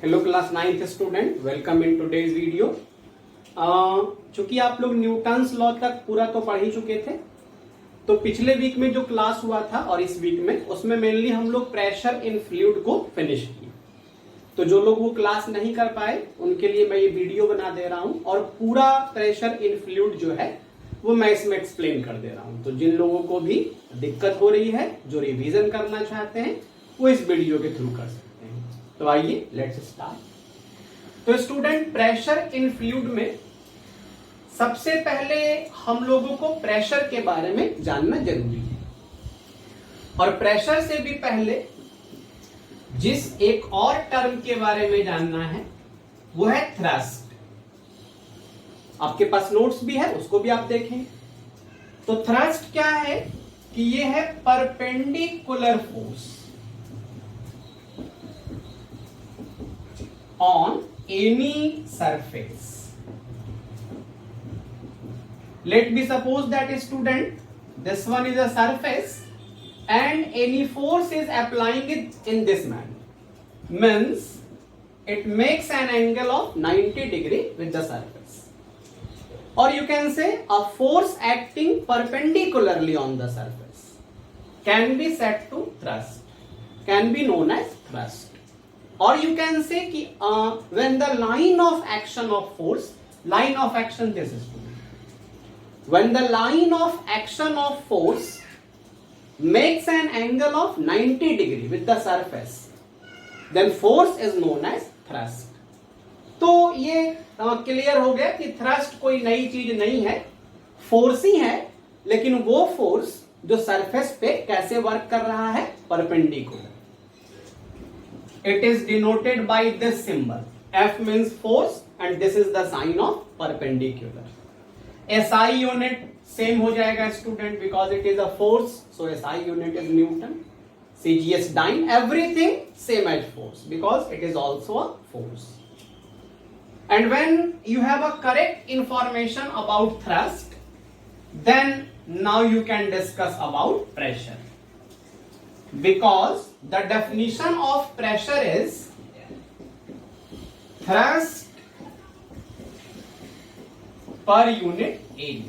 Hello class 9th student, welcome in today's video. चूंकि आप लोग न्यूटन्स लॉ तक पूरा तो पढ़ ही चुके थे, तो पिछले वीक में जो क्लास हुआ था और इस वीक में उसमें मेनली हम लोग प्रेशर इन फ्लूइड को फिनिश किए। तो जो लोग वो क्लास नहीं कर पाए उनके लिए मैं ये वीडियो बना दे रहा हूं और पूरा प्रेशर इन फ्लूइड जो है वो मैं इसमें एक्सप्लेन कर दे रहा हूं। तो जिन लोगों को भी दिक्कत हो रही है, जो रिवीजन करना चाहते हैं, वो इस वीडियो के थ्रू कर सकते हैं। तो आइए लेट्स स्टार्ट। तो स्टूडेंट, प्रेशर इन फ्लूइड में सबसे पहले हम लोगों को प्रेशर के बारे में जानना जरूरी है। और प्रेशर से भी पहले जिस एक और टर्म के बारे में जानना है वो है थ्रस्ट। आपके पास नोट्स भी है, उसको भी आप देखें। तो थ्रस्ट क्या है कि ये है perpendicular force on any surface. Let me suppose that student, this one is a surface and any force is applying it in this manner, means it makes an angle of 90 degree with the surface, or you can say a force acting perpendicularly on the surface can be said to thrust, can be known as thrust. Or you can say कि when the line of action of force, line of action this is when the line of action of force makes an angle of 90 degree with the surface, then force is known as thrust. तो ये clear हो गया कि thrust कोई नई चीज नहीं है, फोर्स ही है, लेकिन वो फोर्स जो सरफेस पे कैसे वर्क कर रहा है, perpendicular. It is denoted by this symbol. F means force and this is the sign of perpendicular. SI unit same हो जाएगा student because it is a force, so SI unit is Newton. CGS dyne, everything same as force because it is also a force. And when you have a correct information about thrust, then now you can discuss about pressure. Because the definition of pressure is thrust per unit area.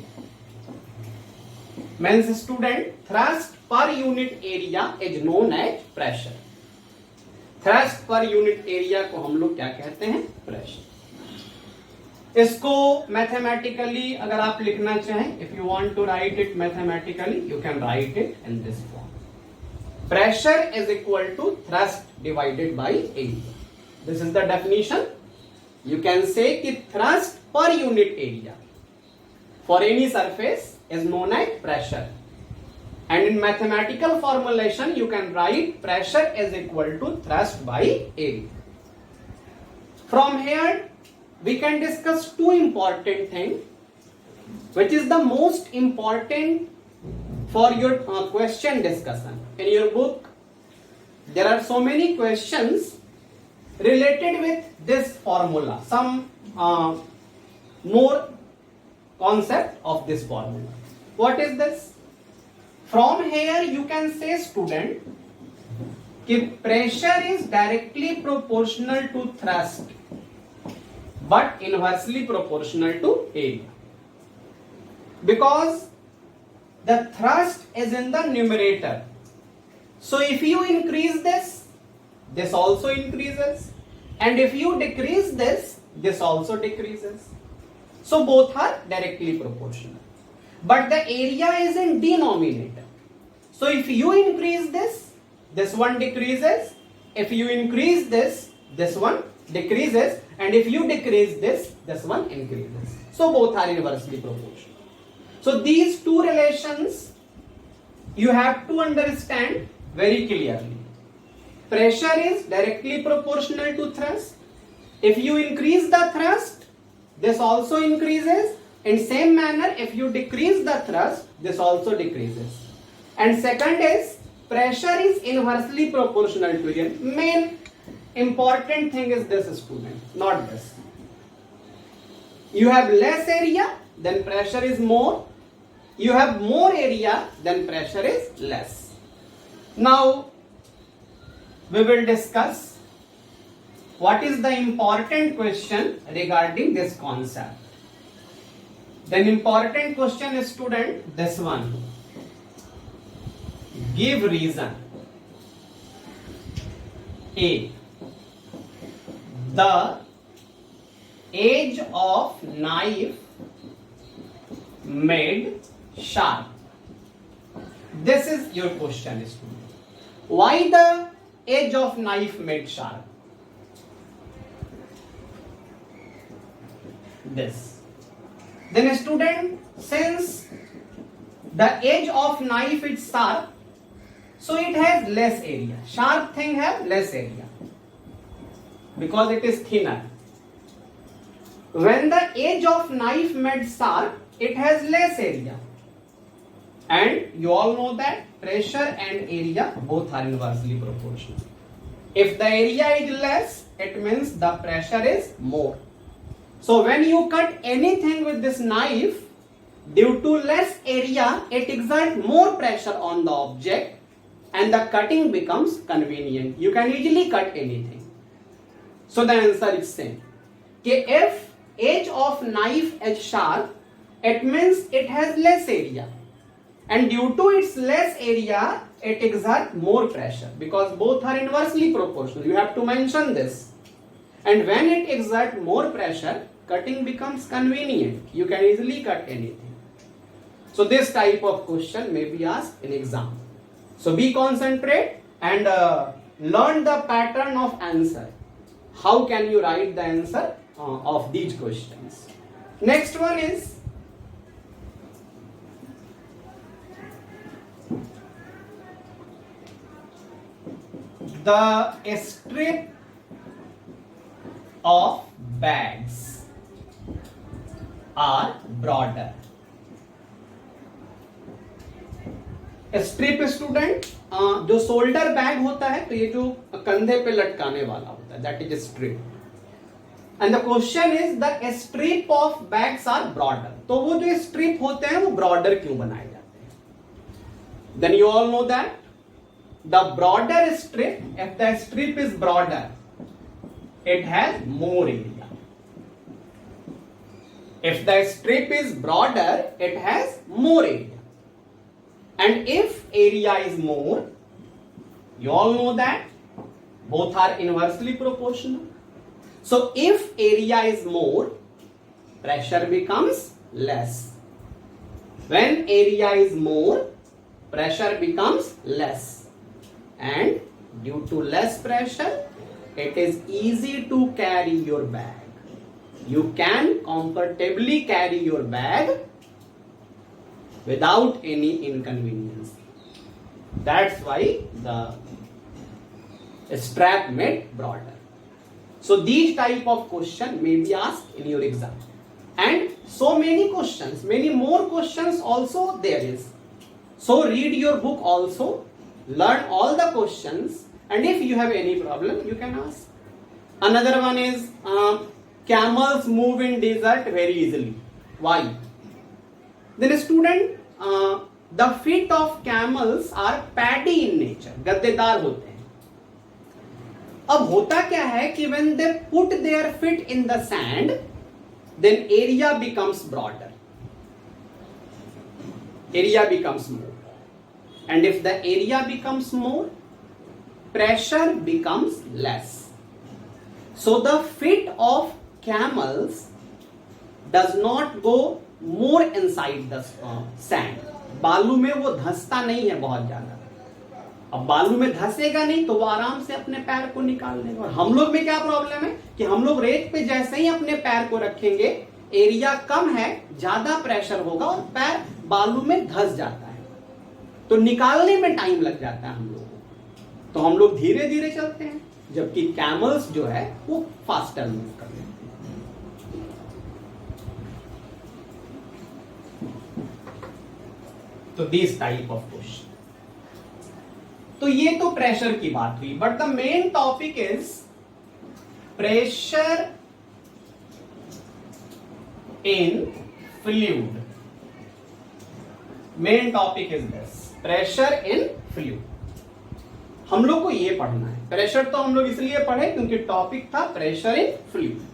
Means student, thrust per unit area is known as pressure. Thrust per unit area को हम लोग क्या कहते हैं, pressure. इसको mathematically अगर आप लिखना चाहें, if you want to write it mathematically, you can write it in this form. Pressure is equal to thrust divided by area. This is the definition. You can say कि thrust per unit area for any surface is known as pressure. And in mathematical formulation, you can write pressure is equal to thrust by area. From here, we can discuss two important things, which is the most important for your question discussion. In your book, there are so many questions related with this formula, some more concept of this formula. What is this? From here you can say student कि pressure is directly proportional to thrust but inversely proportional to area, because the thrust is in the numerator. So if you increase this, this also increases, and if you decrease this, this also decreases. So both are directly proportional. But the area is in denominator. So if you increase this, this one decreases. If you increase this, this one decreases. And if you decrease this, this one increases. So both are inversely proportional. So these two relations you have to understand very clearly. Pressure is directly proportional to thrust. If you increase the thrust, this also increases. In same manner, if you decrease the thrust, this also decreases. And second is, pressure is inversely proportional to area. Main important thing is this, student, not this. You have less area, then pressure is more. You have more area, then pressure is less. Now we will discuss what is the important question regarding this concept? Then important question is, student, this one. Give reason. A. The edge of knife made sharp. This is your question, student. Why the edge of knife made sharp? This. Then student, since the edge of knife is sharp, so it has less area. Sharp thing have less area because it is thinner. When the edge of knife made sharp, it has less area. And you all know that pressure and area both are inversely proportional. If the area is less, it means the pressure is more. So when you cut anything with this knife, due to less area, it exerts more pressure on the object and the cutting becomes convenient. You can easily cut anything. So the answer is same. If edge of knife is sharp, it means it has less area. And due to its less area, it exerts more pressure because both are inversely proportional. You have to mention this. And when it exerts more pressure, cutting becomes convenient. You can easily cut anything. So this type of question may be asked in exam. So be concentrate and learn the pattern of answer. How can you write the answer of these questions? Next one is the strip of bags are broader. Strip student जो shoulder bag होता है, तो ये जो कंधे पे लटकाने वाला होता है, that is strip. And the question is the strip of bags are broader. तो वो जो स्ट्रिप होते हैं वो ब्रॉडर क्यों बनाए जाते हैं? Then you all know that the broader strip, if the strip is broader, it has more area. If the strip is broader, it has more area. And if area is more, you all know that both are inversely proportional. So if area is more, pressure becomes less. When area is more, pressure becomes less. And due to less pressure, it is easy to carry your bag. You can comfortably carry your bag without any inconvenience. That's why the strap made broader. So these type of question may be asked in your exam. And so many questions, many more questions also there is. So read your book also, learn all the questions. And if you have any problem, you can ask. Another one is camels move in desert very easily. Why? Then student, the feet of camels are paddy in nature. गद्देदार होते हैं. अब होता क्या है कि when they put their feet in the sand, then area becomes broader. Area becomes more. And if the area becomes more, pressure becomes less. So the feet of camels does not go more inside the sand. बालू में वो धंसता नहीं है बहुत ज्यादा. अब बालू में धंसेगा नहीं तो वो आराम से अपने पैर को निकाल देगा. और हम लोग में क्या प्रॉब्लम है कि हम लोग रेत पे जैसे ही अपने पैर को रखेंगे, एरिया कम है, ज्यादा प्रेशर होगा और पैर बालू में धंस जाता है, तो निकालने में टाइम लग जाता है हम लोग को. तो हम लोग धीरे धीरे चलते हैं, जबकि कैमल्स जो है वो फास्टर मूव करते हैं. तो दिस टाइप ऑफ क्वेश्चन. तो ये तो प्रेशर की बात हुई, but the main topic is pressure in fluid. Main topic is this, pressure in fluid. हम लोग को ये पढ़ना है। प्रेशर तो हम लोग इसलिए पढ़े क्योंकि टॉपिक था pressure in fluid.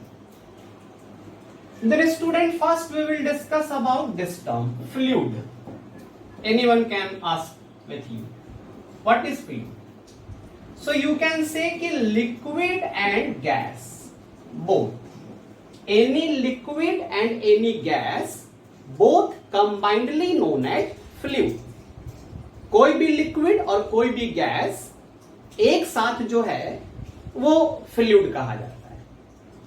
Then student, first we will discuss about this term fluid. Anyone can ask with you, what is fluid? So you can say कि liquid and gas both, any liquid and any gas both combinedly known as fluid. कोई भी liquid और कोई भी gas एक साथ जो है वो फ्लूइड कहा जाता है।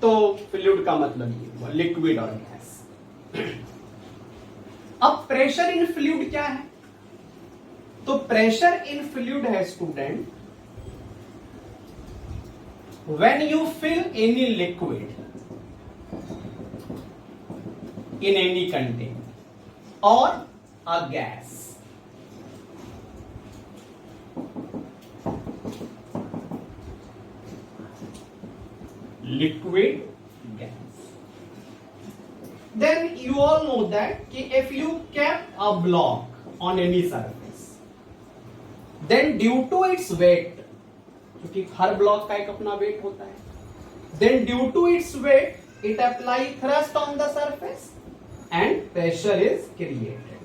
तो फ्लूइड का मतलब ये हुआ लिक्विड और गैस। अब प्रेशर इन फ्लूइड क्या है? तो प्रेशर इन फ्लूइड है student, when you fill any liquid in any container और a gas, liquid gas, then you all know that if you kept a block on any surface, then due to its weight, क्योंकि हर block का एक अपना wait होता है, then due to its weight it apply thrust on the surface and pressure is created.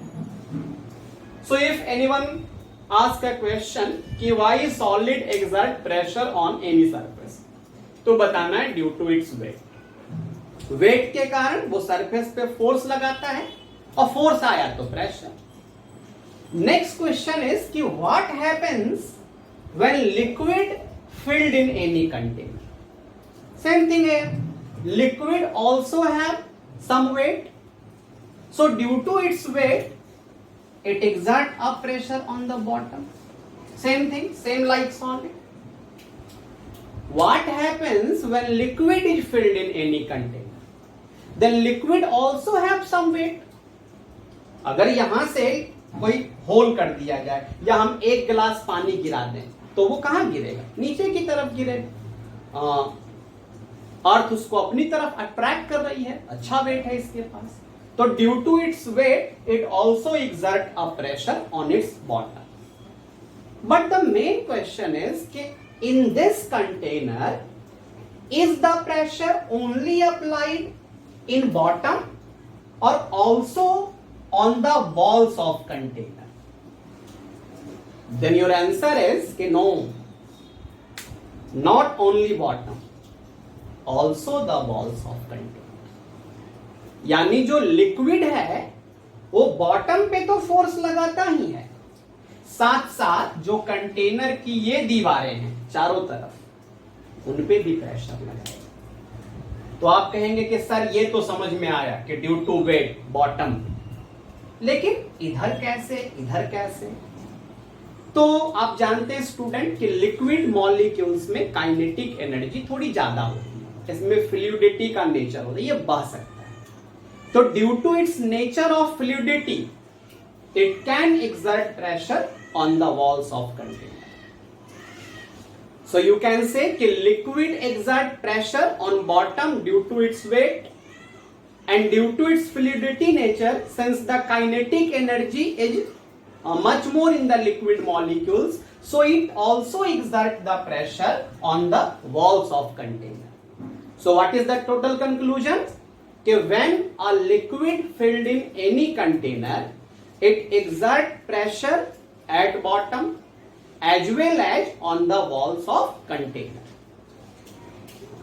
So if anyone ask a question कि why solid exert pressure on any surface, तो बताना है due to its weight. Weight के कारण वो surface पे force लगाता है और फोर्स आया तो प्रेशर। नेक्स्ट क्वेश्चन इज कि what happens when liquid filled in any container. Same thing है, liquid also have some weight, so due to its weight it exert a pressure on the bottom. Same thing, same like solid. What happens when liquid is filled in any container? Then liquid also have some weight. अगर यहां से कोई whole कर दिया जाए या हम एक गिलास पानी गिरा दें तो वो कहां गिरेगा? नीचे की तरफ गिरेगा। अर्थ उसको अपनी तरफ अट्रैक्ट कर रही है, अच्छा वेट है इसके पास, तो due to its weight it also exert a pressure on its bottom. But the main question is कि in this container, is the pressure only applied in bottom or also on the walls of container? Then your answer is कि no, not only bottom, also the walls of container. यानी जो liquid है वो bottom पे तो force लगाता ही है, साथ साथ जो कंटेनर की ये दीवारें हैं चारों तरफ उन पे भी प्रेशर लगाएगा। तो आप कहेंगे कि सर ये तो समझ में आया कि ड्यू टू वेट बॉटम, लेकिन इधर कैसे, इधर कैसे? तो आप जानते हैं स्टूडेंट कि लिक्विड मॉलिक्यूल्स में काइनेटिक एनर्जी थोड़ी ज्यादा होती है, इसमें फ्लूइडिटी का नेचर होता है, ये बह सकता है। तो due to its nature of fluidity it can exert pressure on the walls of container. So you can say कि liquid exert pressure on bottom due to its weight and due to its fluidity nature, since the kinetic energy is much more in the liquid molecules, so it also exert the pressure on the walls of container. So what is the total conclusion? कि when a liquid filled in any container, it exert pressure at bottom as well as on the walls of container.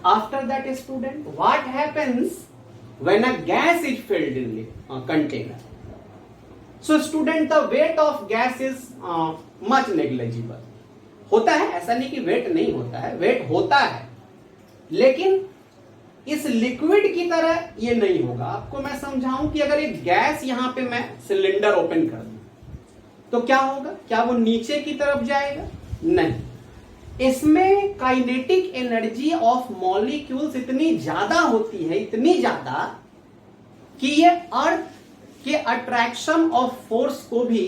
After that, student, what happens when a gas is filled in the container? So student, the weight of gas is much negligible. होता है, ऐसा नहीं कि wait नहीं होता है, wait होता है, लेकिन इस लिक्विड की तरह ये नहीं होगा। आपको मैं समझाऊं कि अगर एक गैस यहां पे मैं सिलेंडर ओपन कर दूं तो क्या होगा? क्या वो नीचे की तरफ जाएगा? नहीं। इसमें काइनेटिक एनर्जी ऑफ मॉलिक्यूल्स इतनी ज्यादा होती है, इतनी ज्यादा कि ये अर्थ के अट्रैक्शन ऑफ फोर्स को भी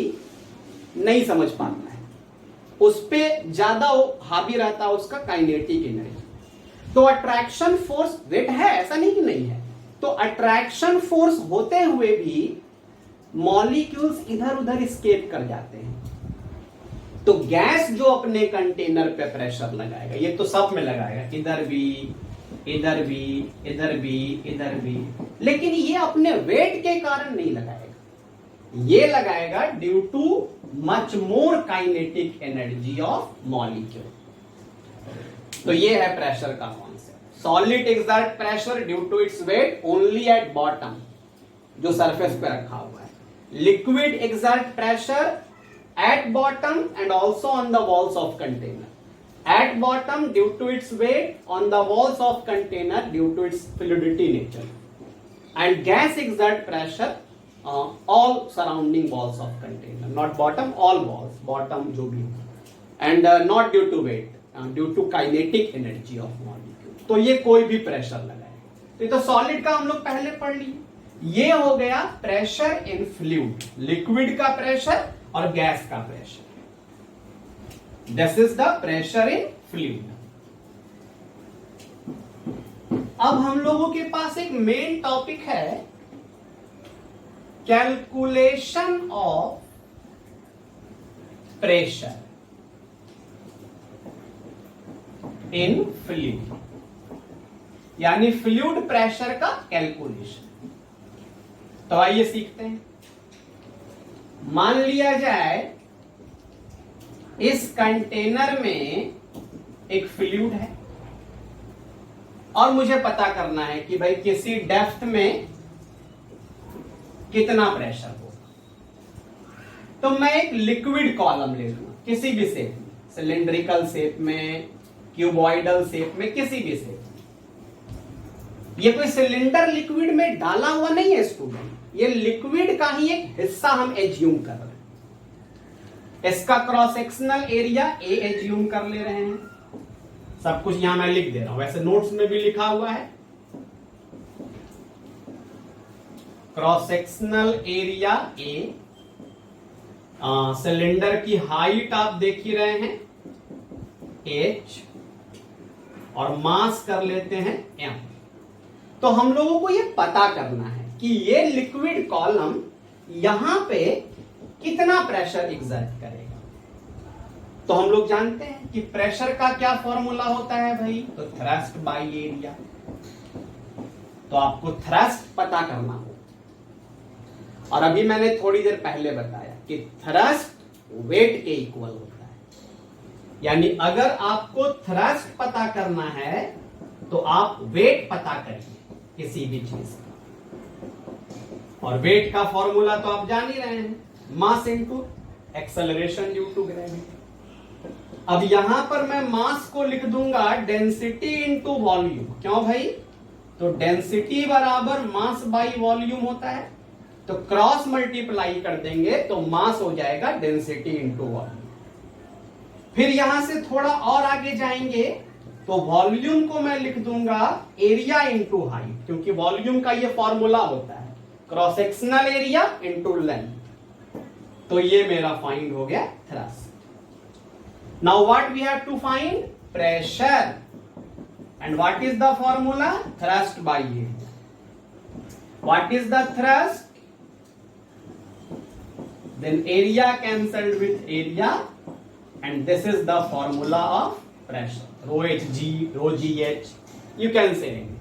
नहीं समझ पाता है, उस पे ज्यादा हावी रहता है उसका काइनेटिक एनर्जी। तो अट्रैक्शन फोर्स वेट है, ऐसा नहीं कि नहीं है, तो अट्रैक्शन फोर्स होते हुए भी मॉलिक्यूल्स इधर उधर स्केप कर जाते हैं। तो गैस जो अपने कंटेनर पे प्रेशर लगाएगा, ये तो सब में लगाएगा, इधर भी, इधर भी, इधर भी, इधर भी, लेकिन ये अपने वेट के कारण नहीं लगाएगा, ये लगाएगा due to much more kinetic energy of molecule. तो ये है प्रेशर का concept. Solid exert pressure due to its weight only at bottom, जो सरफेस पे रखा हुआ है। Liquid exert pressure at bottom and also on the walls of container. At bottom due to its weight, on the walls of container due to its fluidity nature. And gas exert pressure all surrounding walls of container, not bottom, all walls, bottom जो भी, and not due to weight, due to kinetic energy of molecule. तो ये कोई भी pressure लगाए। तो solid का हम लोग पहले पढ़ लिए। ये हो गया प्रेशर इन फ्लूइड, लिक्विड का प्रेशर और गैस का pressure. This is the pressure in fluid. अब हम लोगों के पास एक मेन टॉपिक है, calculation of pressure in fluid, यानी फ्लूइड प्रेशर का कैलकुलेशन। तो आइए सीखते हैं। मान लिया जाए इस कंटेनर में एक फ्लूइड है और मुझे पता करना है कि भाई किसी डेप्थ में कितना प्रेशर होगा। तो मैं एक लिक्विड कॉलम ले लूंगा, किसी भी शेप में, सिलेंड्रिकल शेप में, क्यूबॉइडल शेप में, किसी भी शेप में। ये कोई सिलेंडर लिक्विड में डाला हुआ नहीं है स्टूडेंट, ये लिक्विड का ही एक हिस्सा हम एज्यूम कर रहे हैं। इसका cross sectional area A assume कर ले रहे हैं। सब कुछ यहां मैं लिख दे रहा हूं, वैसे नोट्स में भी लिखा हुआ है। Cross sectional area A, cylinder की हाइट आप देख ही रहे हैं h, और मास कर लेते हैं m। तो हम लोगों को ये पता करना है कि ये लिक्विड कॉलम यहां पे कितना प्रेशर एग्जर्ट करेगा। तो हम लोग जानते हैं कि प्रेशर का क्या फॉर्मूला होता है भाई, तो थ्रस्ट बाय एरिया। तो आपको थ्रस्ट पता करना होगा। और अभी मैंने थोड़ी देर पहले बताया कि थ्रस्ट वेट के इक्वल होता है, यानी अगर आपको थ्रस्ट पता करना है तो आप वेट पता करिए किसी भी चीज का। और वेट का फॉर्मूला तो आप जान ही रहे हैं, mass into acceleration due to gravity. अब यहां पर मैं मास को लिख दूंगा डेंसिटी इनटू वॉल्यूम। क्यों भाई, तो डेंसिटी बराबर मास बाई वॉल्यूम होता है, तो क्रॉस मल्टीप्लाई कर देंगे तो मास हो जाएगा डेंसिटी इनटू वॉल्यूम। फिर यहां से थोड़ा और आगे जाएंगे तो वॉल्यूम को मैं लिख दूंगा एरिया इनटू हाइट, क्योंकि वॉल्यूम का ये फॉर्मूला होता है cross sectional area into length. तो ये मेरा फाइंड हो गया thrust. Now what we have to find, pressure, and what is the formula, thrust by area. What is the thrust, then area cancelled with area, and this is the formula of pressure, rho hg, rho gh, you can say anything।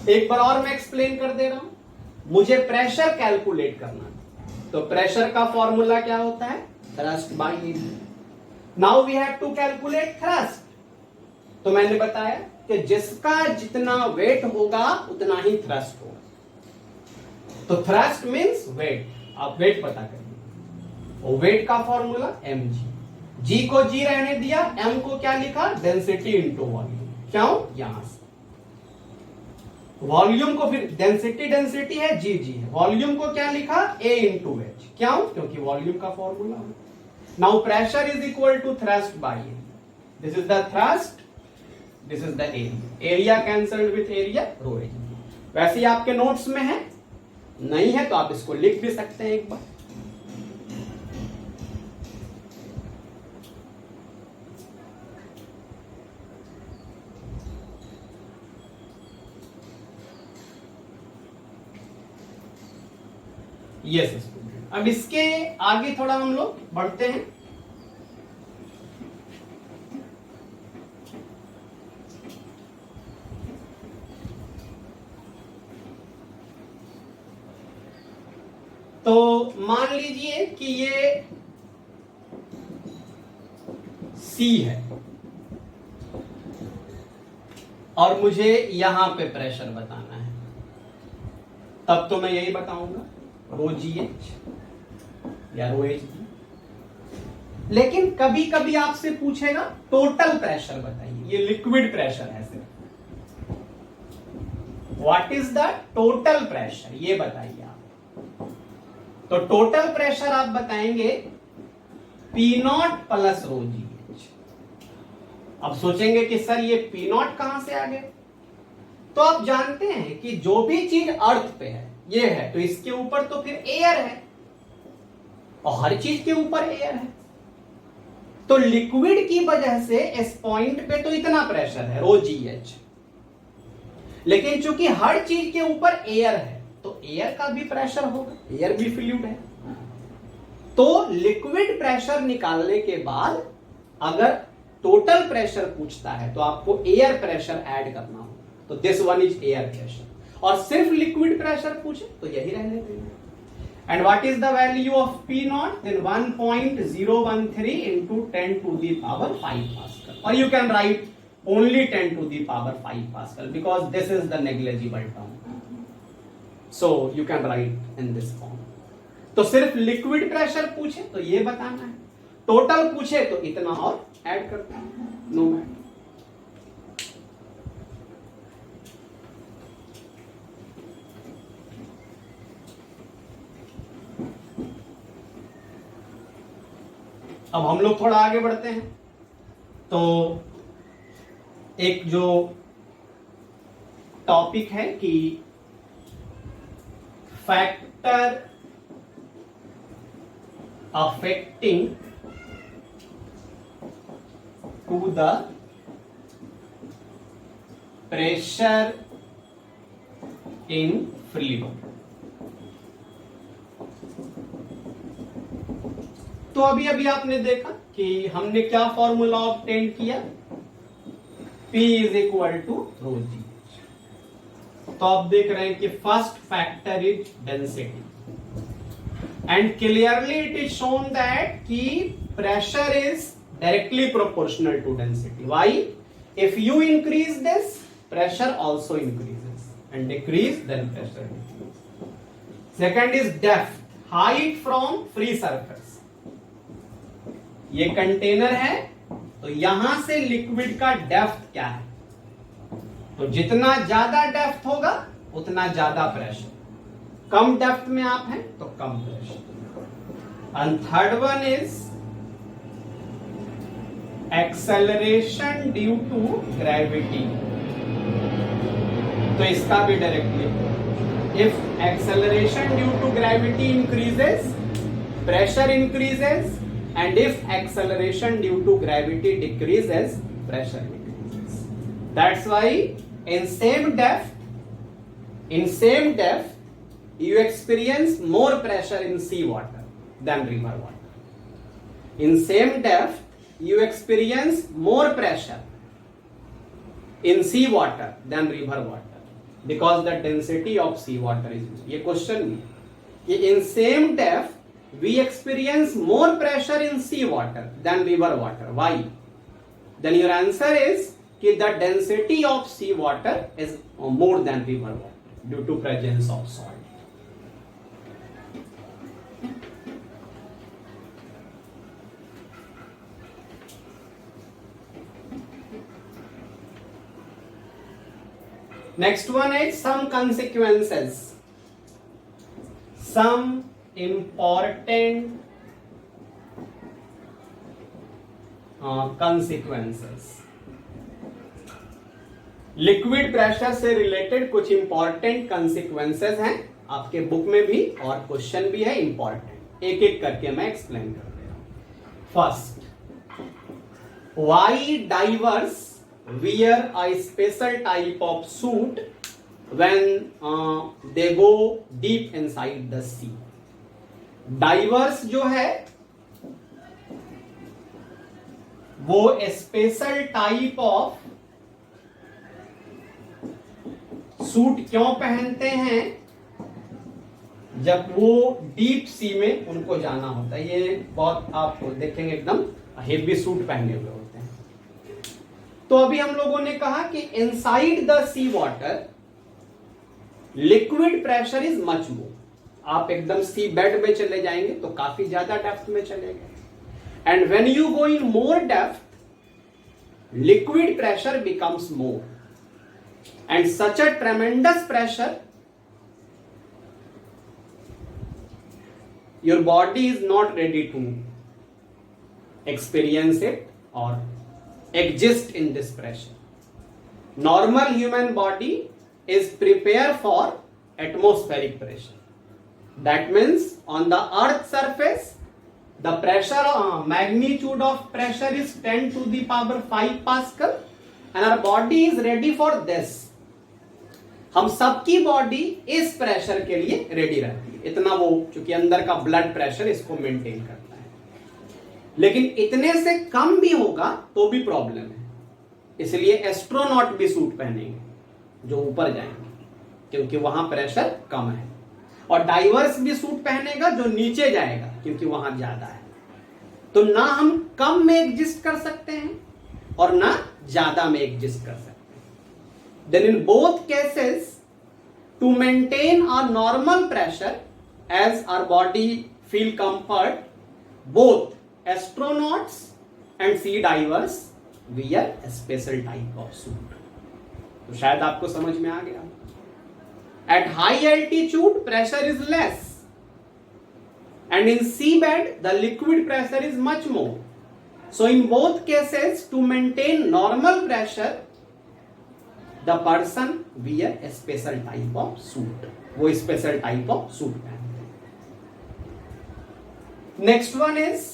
एक बार और मैं explain कर दे रहा हूं। मुझे pressure calculate करना है, तो प्रेशर का फॉर्मूला क्या होता है, thrust by area. Now we have to calculate thrust. तो मैंने बताया कि जिसका जितना वेट होगा उतना ही थ्रस्ट होगा। तो थ्रस्ट मीन्स वेट, आप वेट पता करिए। और वेट का फॉर्मूला mg, g को g रहने दिया, m को क्या लिखा, डेंसिटी इनटू वॉल्यूम। क्यों, यहां से वॉल्यूम को फिर डेंसिटी है, g है, वॉल्यूम को क्या लिखा, a इंटू h। क्यों, क्योंकि वॉल्यूम का formula. Now pressure is equal to thrust by area. This is the thrust, this is the area, area cancelled with area, rho h. वैसे ही आपके नोट्स में है, नहीं है तो आप इसको लिख भी सकते हैं एक बार। यस स्टूडेंट, अब इसके आगे थोड़ा हम लोग बढ़ते हैं। तो मान लीजिए कि ये C है और मुझे यहां पे प्रेशर बताना है, तब तो मैं यही बताऊंगा रो GH या रो HG। लेकिन कभी कभी आपसे पूछेगा टोटल प्रेशर बताइए, ये लिक्विड प्रेशर है सिर्फ, what is the total pressure ये बताइए आप। तो टोटल प्रेशर आप बताएंगे P0 प्लस रो GH। अब सोचेंगे कि सर ये P0 कहां से आ गया, तो आप जानते हैं कि जो भी चीज अर्थ पे है ये है, तो इसके ऊपर तो फिर एयर है और हर चीज के ऊपर एयर है, तो लिक्विड की वजह से इस पॉइंट पे तो इतना प्रेशर है रो GH, लेकिन चूंकि हर चीज के ऊपर एयर है तो एयर का भी प्रेशर होगा, एयर भी फ्लूइड है। तो लिक्विड प्रेशर निकालने के बाद अगर टोटल प्रेशर पूछता है तो आपको एयर प्रेशर ऐड करना होगा, तो this one is air pressure. और सिर्फ लिक्विड प्रेशर पूछे तो यही रहने देंगे। And what is the value of P0? Then 1.013 into 10 to the power 5 Pascal, or you can write only 10 to the power 5 Pascal because this is the negligible term, so you can write in this form. तो सिर्फ liquid pressure पूछे तो ये बताना है, total पूछे तो इतना और ऐड करना है, नो मैटर। अब हम लोग थोड़ा आगे बढ़ते हैं। तो एक जो टॉपिक है कि factor affecting to the pressure in fluid. तो अभी अभी आपने देखा कि हमने क्या फॉर्मूला ऑब्टेन किया, P is equal to rho GH। तो आप देख रहे हैं कि first factor is density and clearly it is shown that कि pressure is directly proportional to density. Why? If you increase this pressure also increases and decrease then pressure decrease. Second is depth, height from free surface. ये container है तो यहां से liquid का depth क्या है, तो जितना ज्यादा डेप्थ होगा उतना ज्यादा प्रेशर, कम डेप्थ में आप हैं तो कम pressure. And third one is acceleration due to gravity. तो इसका भी directly, if acceleration due to gravity increases pressure increases, and if acceleration due to gravity decreases pressure decreases. That's why in same depth you experience more pressure in sea water than river water. In same depth you experience more pressure in sea water than river water because the density of sea water is more. ये question नहीं, in same depth we experience more pressure in sea water than river water. Why? Then your answer is that the density of sea water is more than river water due to presence of salt. Next one is some consequences. Some important consequences. Liquid pressure से related कुछ important consequences हैं आपके book में भी और question भी है important, एक एक करके मैं एक्सप्लेन कर दे रहा हूं। First, why diverse wear a special type of suit when they go deep inside the sea. Diverse जो है वो स्पेशल टाइप ऑफ सूट क्यों पहनते हैं? जब वो डीप सी में उनको जाना होता है। ये बहुत आप देखेंगे एकदम हेवी सूट पहने हुए होते हैं। तो अभी हम लोगों ने कहा कि inside the sea water liquid pressure is much more. आप एकदम सी बेड में चले जाएंगे तो काफी ज्यादा डेप्थ में चले गए, and when you go in more depth liquid pressure becomes more, and such a ट्रेमेंडस pressure your body is not ready to experience it or exist in this pressure. Normal human body is prepared for atmospheric pressure. That means on the earth surface the pressure magnitude of pressure is 10 to the power 5 pascal, and our body is ready for this. हम सबकी body इस pressure के लिए ready रहती है, इतना वो चूंकि अंदर का ब्लड प्रेशर इसको मेंटेन करता है। लेकिन इतने से कम भी होगा तो भी प्रॉब्लम है, इसलिए एस्ट्रोनॉट भी सूट पहनेंगे जो ऊपर जाएंगे, क्योंकि वहां प्रेशर कम है। और डाइवर्स भी सूट पहनेगा जो नीचे जाएगा, क्योंकि वहां ज्यादा है। तो ना हम कम में एग्जिस्ट कर सकते हैं और ना ज्यादा में एग्जिस्ट कर सकते हैं। Then in both cases, to maintain a normal pressure as our body feel comfort, both astronauts and sea divers wear a special type of suit. तो शायद आपको समझ में आ गया। At high altitude, pressure is less, and in seabed, the liquid pressure is much more. So in both cases, to maintain normal pressure, the person wear a special type of suit. वो special type of suit पहनते हैं। Next one is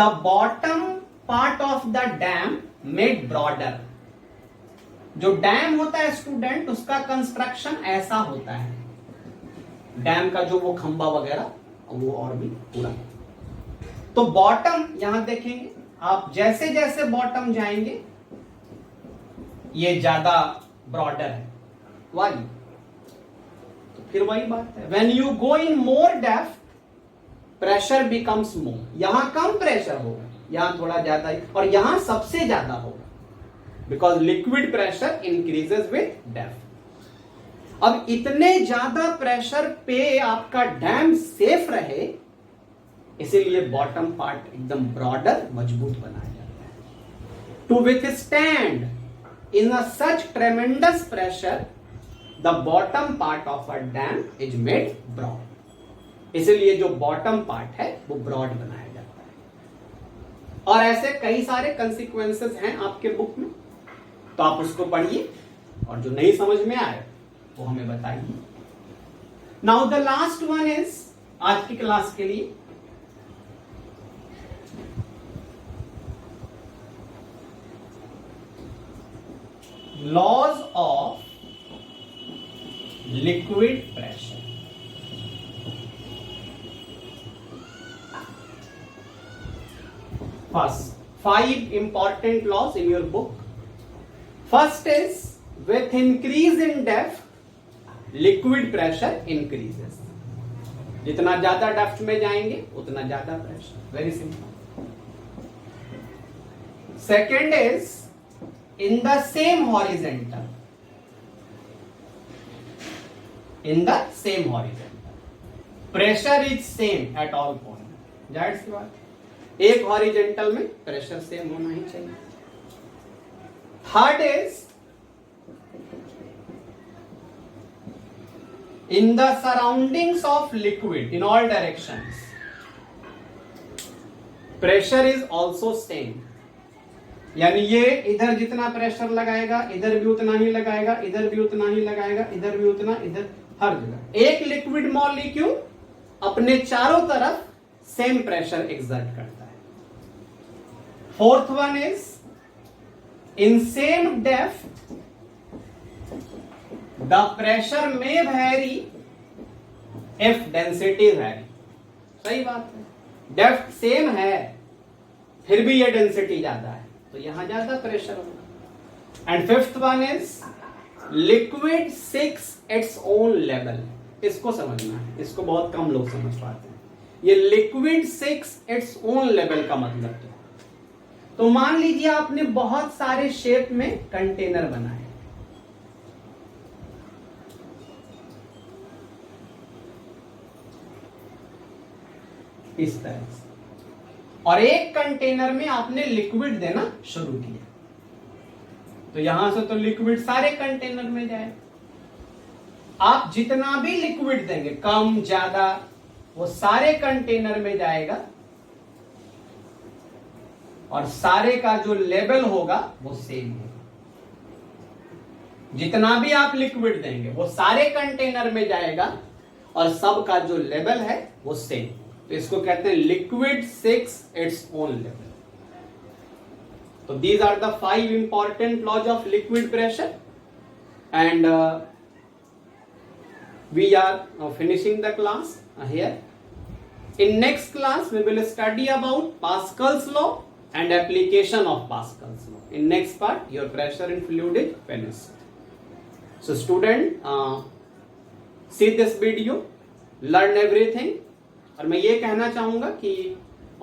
the bottom part of the dam made broader. जो dam होता है student, उसका construction ऐसा होता है, डैम का जो वो खंबा वगैरह वो और भी पूरा। तो बॉटम यहां देखेंगे आप, जैसे जैसे बॉटम जाएंगे ये ज्यादा ब्रॉडर है, वाई। तो फिर वही बात है, when you go in more depth pressure becomes more. यहां कम प्रेशर होगा, यहां थोड़ा ज्यादा, और यहां सबसे ज्यादा होगा, because liquid pressure increases with depth. अब इतने ज्यादा प्रेशर पे आपका डैम सेफ रहे, इसीलिए बॉटम पार्ट एकदम ब्रॉडर मजबूत बनाया जाता है। To withstand in a such tremendous pressure, the bottom part of a dam is made broad. इसलिए जो बॉटम पार्ट है वो ब्रॉड बनाया जाता है। और ऐसे कई सारे कंसिक्वेंसेस हैं आपके बुक में, तो आप उसको पढ़िए और जो नहीं समझ में आए वो हमें बताइए। Now the last one is आज की क्लास के लिए laws of liquid pressure. First, 5 important laws in your book. First is, with increase in depth, liquid pressure increases. जितना ज्यादा डेप्थ में जाएंगे उतना ज्यादा pressure, very simple. Second is, in the same horizontal, pressure is same at all point. जाहिर सी बात, एक horizontal में प्रेशर सेम होना ही चाहिए। Third is, in the surroundings of liquid in all directions, pressure is also same. यानी ये इधर जितना प्रेशर लगाएगा इधर भी उतना ही लगाएगा, इधर भी उतना ही लगाएगा, इधर भी उतना, इधर हर जगह। एक लिक्विड मॉलिक्यूल अपने चारों तरफ सेम प्रेशर एक्सर्ट करता है। Fourth one is, in same depth the pressure may vary if density vary. सही बात है, डेप्थ सेम है फिर भी ये डेंसिटी ज्यादा है तो यहां ज्यादा प्रेशर होगा। And fifth one is liquid seeks its own level. इसको समझना है, इसको बहुत कम लोग समझ पाते हैं। ये liquid seeks its own level का मतलब क्या? तो मान लीजिए आपने बहुत सारे शेप में कंटेनर बनाए, इस तरह से, और एक कंटेनर में आपने लिक्विड देना शुरू किया तो यहां से तो लिक्विड सारे कंटेनर में जाए। आप जितना भी लिक्विड देंगे कम ज्यादा वो सारे कंटेनर में जाएगा और सारे का जो लेवल होगा वो सेम होगा। जितना भी आप लिक्विड देंगे वो सारे कंटेनर में जाएगा और सब का जो लेवल है वो सेम। तो इसको कहते हैं liquid seeks its own level. तो these are the 5 important laws of liquid pressure and we are finishing the class here. In next class we will study about Pascal's law and application of Pascal's law. In next part your pressure in fluid is finished. So student see this video, learn everything. और मैं ये कहना चाहूंगा कि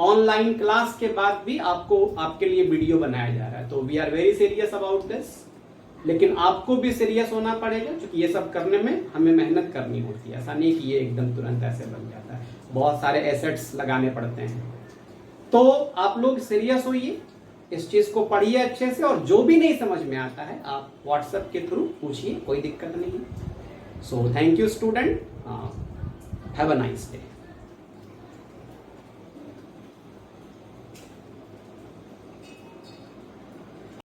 online class के बाद भी आपको आपके लिए वीडियो बनाया जा रहा है तो we are very serious about this. लेकिन आपको भी सीरियस होना पड़ेगा क्योंकि ये सब करने में हमें मेहनत करनी होती है। ऐसा नहीं कि ये एकदम तुरंत ऐसे बन जाता है, बहुत सारे एसेट्स लगाने पड़ते हैं। तो आप लोग सीरियस होइए, इस चीज को पढ़िए अच्छे से और जो भी नहीं समझ में आता है आप व्हाट्सएप के थ्रू पूछिए, कोई दिक्कत नहीं। So thank you student, have a nice day.